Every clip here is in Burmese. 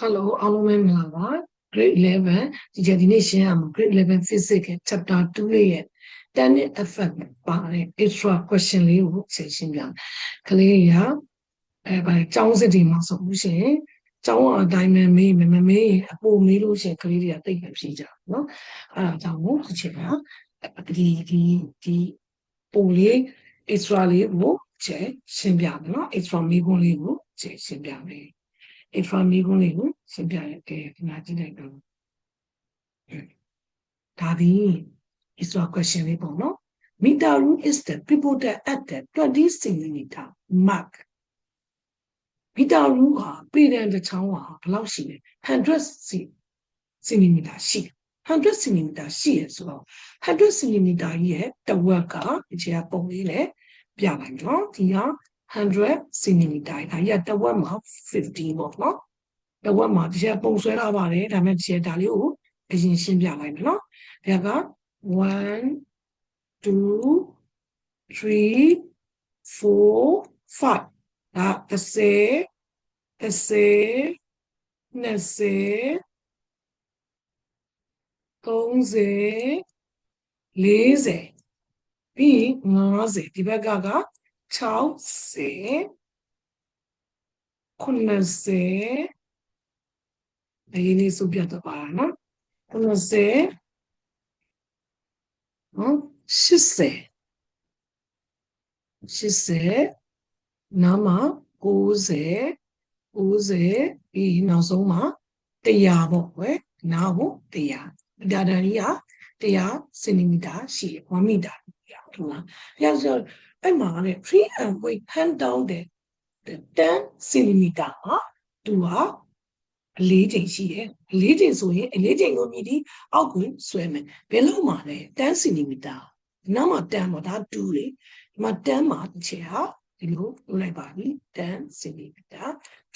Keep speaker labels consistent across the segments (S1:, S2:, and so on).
S1: Hello,အားလုံးပဲမင်္ဂလာပါ Grade 11ဒီကြဒီနေ့ရှင်းရမှာ Grade 11 Physics ရဲ့ Chapter 2လေးရဲ့ Tangent Effect ပါတဲ့ extra question လေးကိုရှင်းပြမယ်။ကလေးတွေကဗါကျောင်းစစ်တွေမှာဆိုလို့ရှိရင်ကျောင်းအတိုင်းပဲမေးမမေးရင်အပိုမေးလို့ရှိရင်ကလေးတွေကသိပ်မဖြေကြဘူးเนาะ။အဲ့ဒါကြောင့်မို့ဒီချိန်မှာဒီပိုလေး extra လေးကိုရှင်းပြမယ်เนาะ extra မေးခွန်းလေးကိုရှင်းပြမယ်။ extra မေးခွန်းလေးကိုရှင်းပြရတဲ့ခဏကြည့်လိုက်တော့ဒါဒီ extra question လေးပေါ့နော် meter rule is the pivotal at the 20 centimeter mark meter rule ဟာပေတံတစ်ချောင်းဟာဘယ်လောက်ရှိလဲ100 centimeter ရှိ100 centimeter ရှိရဆိုတော့100 centimeter ရဲ့တစ်ဝက်ကဒီချေကပုံလေးနဲ့ပြလိုက်တော့ဒီဟာ100 centimeter ဒါကြီးကတစ်ဝက်မှာ50ပေါ့နော်တစ်ဝက်မှာဒီချေပုံဆွဲထားပါတယ်ဒါပေမဲ့ဒီချေဒါလေးကိုအရင်ရှင်းပြလိုက်မယ်နော်ဒါက1 2 3 4 5ဒါ30 20 20 30 40ပြီး50ဒီဘက်က60 90အရင်လေးစုပြတော့ပါနော်90နော်80နားမှာ90ပြီးနောက်ဆုံးမှာ100ပေါ့ကွယ်နားကို100ဒါတန်ကြီးက100 cm ရှိတယ်1 meter ဟုတ်လားအဲဆိုအဲ့မှာလေ free and weight hand down တဲ့10 cm ဟာသူကအလေးချိန်ရှိတယ်အလေးချိန်ဆိုရင်အလေးချိန်ကိုမြည်ပြီးအောက်ကိုဆွဲမယ်ဘယ်လောက်မှလဲ10 cm နားမှာ10ပေါ့ဒါ2လေဒီမှာ10မှာတစ်ချက်ဟာဒီလိုလုပ်လိုက်ပါပြီ10 cm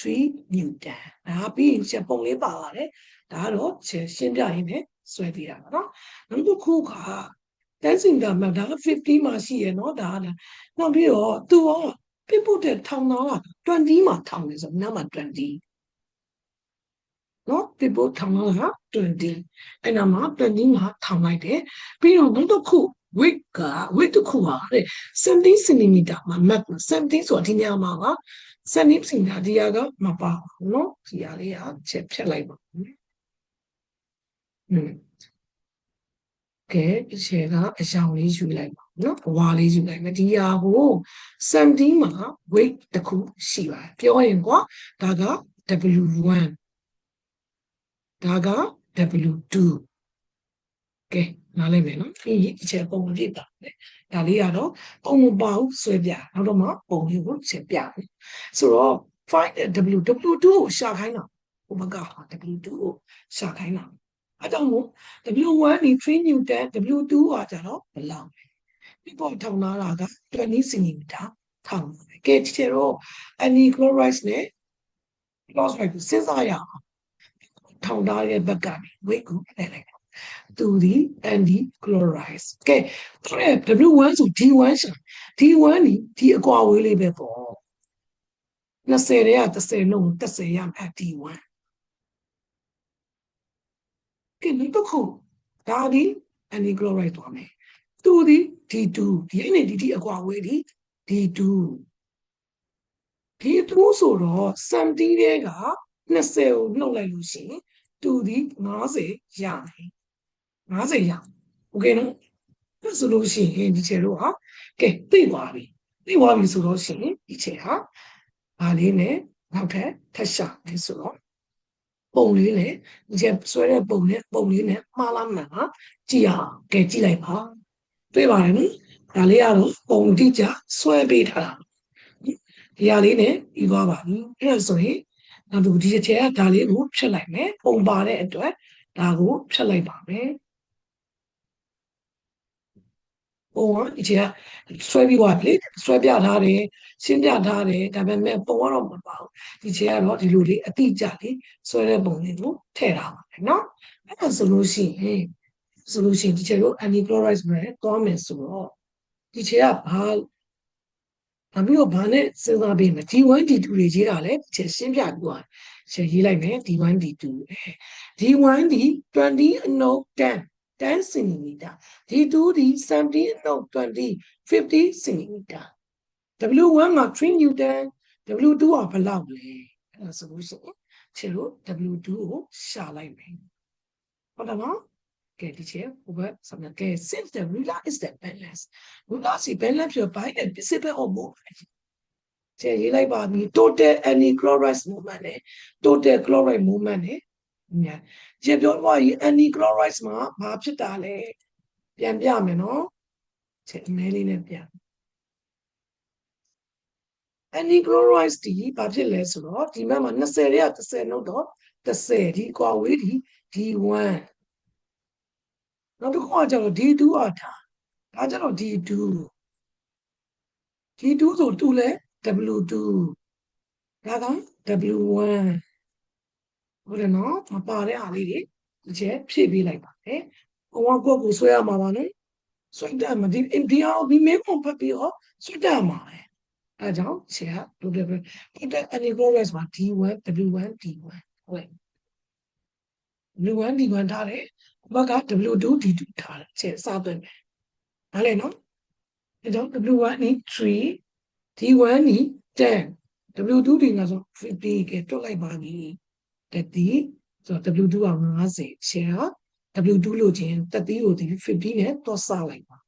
S1: 3 newton ဒါပြီးရင်ချက်ပုံလေးပါပါတယ်ဒါကတော့ရှင်းပြရင်းနဲ့ဆွဲပြတာပါနော်နောက်တစ်ခုက10 cm မှာဒါ50မှာရှိရနော်ဒါနောက်ပြီးတော့သူကပြပုတ်တဲ့ထောင်တော့20မှာထောင်နေဆိုနားမှာ20နော်ပြပုတ်ထောင်တော့20အဲ့နာမှာ20မှာထောင်လိုက်တယ်ပြီးတော့နောက်တစ်ခု weight တစ်ခုပါတဲ့17 cm မှာ max 17ဆိုတာဒီညမှာပါ17 cm ဒီဟာကမပါဘူးနော်ဒီဟာလေးချက်ဖြတ်လိုက်ပါကဲဒီချေကအရောင်လေးယူလိုက်ပါနော်အဝါလေးယူလိုက်မယ်ဒီဟာကို17မှာ weight တစ်ခုရှိပါတယ်ပြောရင်ကွာဒါက W1 ဒါက W2 ကဲနားလည်မယ်နော်ဒီအချက်ပုံပြတာလေဒါလေးကတော့ပုံမပါဘူးဆွဲပြနောက်တော့မှပုံလေးကိုချက်ပြမယ်ဆိုတော့ find W2 ကိုရှာခိုင်းတာဟိုဘက်က W2 ကိုရှာခိုင်းတာအဲကြောင့်မို့ W1 ဒီ3 Newton W2 ကကြတော့ဘယ်လောက်လဲဒီပေါ်ထောင်လာတာက20 cm ထောင်တယ်ကဲဒီတော့ anichloride နဲ့ chloride ကိုစဉ်းစားရအောင်ထောင်ထားတဲ့ဘက်ကနေ weight ကိုထည့်လိုက်သူဒီ anti-chloride ကဲ W1 ဆို D1 ရှာ D1 ဒီအကွာဝေးလေးပဲပေါ့20တဲ့က30လုံး30ရမယ် D1 ကဲနောက်တစ်ခုဒါဒီ anti-chloride သွားမယ်သူဒီ D2 ဒီနဲ့ဒီအကွာဝေးဒီ D2 D2 ဆိုတော့70တဲ့က20ကိုနှုတ်လိုက်လို့ရှိရင်သူဒီ50ရမယ်50ရโอเคနော်ဒါဆိုလို့ရှိရင်ဒီချေတော့ဟာကဲသိသွားပြီဆိုတော့ရှိရင်ဒီချေဟာဘာလေးနဲ့နောက်ထပ်ရှာမယ်ဆိုတော့ပုံလေးနဲ့ဒီချေဆွဲတဲ့ပုံလေးနဲ့မှားလားမှန်ပါကြည့်အောင်ကဲကြည့်လိုက်ပါတွေ့ပါတယ်နော်ဒါလေးကတော့ပုံတိကျဆွဲပေးထားတာဒီဟာလေးနဲ့ပြီးသွားပါပြီအဲ့ဒါဆိုရင်နောက်ဒီချေကဒါလေးကိုဖြတ်လိုက်မယ်ပုံပါတဲ့အတွက်ဒါကိုဖြတ်လိုက်ပါမယ်ပုံကဒီချေကဆွဲပြီးသွားပြီဆွဲပြထားတယ်ရှင်းပြထားတယ်ဒါပေမဲ့ပုံကတော့မပါဘူးဒီချေကတော့ဒီလိုလေးအတိအကျလေးဆွဲတဲ့ပုံလေးကိုထည့်ထားပါတယ်နော်အဲ့ဒါဆိုလို့ရှိရင်ဒီချေတို့ anti-chloride နဲ့တွားမယ်ဆိုတော့ဒီချေကဘာ နောက်ပြီးတော့ဘာနဲ့စဉ်းစားပေးမယ် D1 D2 တွေရေးတာလဲချက်ရှင်းပြပြီးသွားချက်ရေးလိုက်မယ် D1 D2 D1 ဒီ20 အနှုတ်10 centimeter D2 ဒီ17 အနှုတ်20 50 centimeter W1 မှာ3 Newton W2 ကဘယ်လောက်လဲအဲ့ဒါဆိုလို့ရှိရင်ချေလို့ W2 ကိုရှာလိုက်မယ်ဟုတ်တယ်နော်ကဲဒီချက်ဟိုဘက်ဆမ်ကဲ since the ruler is the balance ruler စီ balance ဖြစ်ပိုင်းတဲ့ visible of moment ချေရေးလိုက်ပါပြီ total anti-clockwise movement နဲ့ total clockwise movement နဲ့ညာချေပြောတော့ anti-clockwise မှာဘာဖြစ်တာလဲပြန်ပြမယ်နော်ချေအမဲလေးနဲ့ပြန်anti-clockwise ဒီဘာဖြစ်လဲဆိုတော့ဒီဘက်မှာ20ရဲ့30နှုတ်တော့30ဒီကွာဝေးဒီ D1 နောက်တစ်ခုကကျတော့ D2 အားထားဒါကျတော့ D2 ဆိုတူလဲ W2 ဒါက W1 ဟုတ်တယ်နော်မပါတဲ့အားလေးတွေဒီချက်ဖြည့်ပေးလိုက်ပါမယ်။ဘဝကိုဆွဲရမှာပါနော်။ဆွဲတတ်မှာဒီအောင်ဒီမေးခွန်းဖတ်ပြီးတော့ဆွဲတတ်မှာပဲ။အဲကြောင့်ဆရာတို့တယ်တဲ့ anti-clockwise မှာ D1 W1 D1 ဟုတ်W1 D1 ထားတယ်ဘက်က W2 D2 ထားတယ်ချက်စသွင်းမယ်။နားလည်နော်။အဲကြောင့် W1 နီ3 D1 နီ10 W2 ဒီငါဆို50ကဲတွက်လိုက်ပါပြီ။တက်ဒီဆိုတော့ W2 က50 share W2 လို့ချင်းတက်သီးကိုဒီ50နဲ့တွက်ဆလိုက်ပါ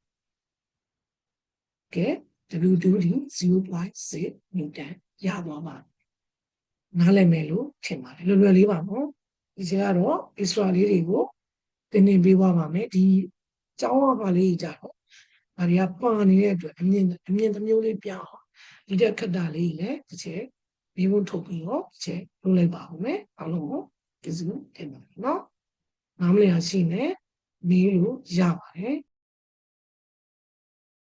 S1: ကဲ W2 ဒီ 0.6 Newton ရသွားပါနားလည်မယ်လို့ထင်ပါတယ်လွယ်လွယ်လေးပါနော်ဒီချက်ကတော့ extra လေးတွေကိုသင်ပေးသွားပါမယ်ဒီကျောင်းကပါလေးကြတော့ဒါတွေကပါနေတဲ့အတွက်အမြင်တစ်မျိုးလေးပြောင်းဒီတက်ခက်တာလေးလည်းတစ်ချက်ပြီးဖို့ထုတ်ပြီးတော့တစ်ချက်လုပ်လိုက်ပါဦးမယ်အားလုံးကိုကျေးဇူးတင်ပါတယ်နော်နားမလည်ရရှိနေမေးလို့ရပါတယ်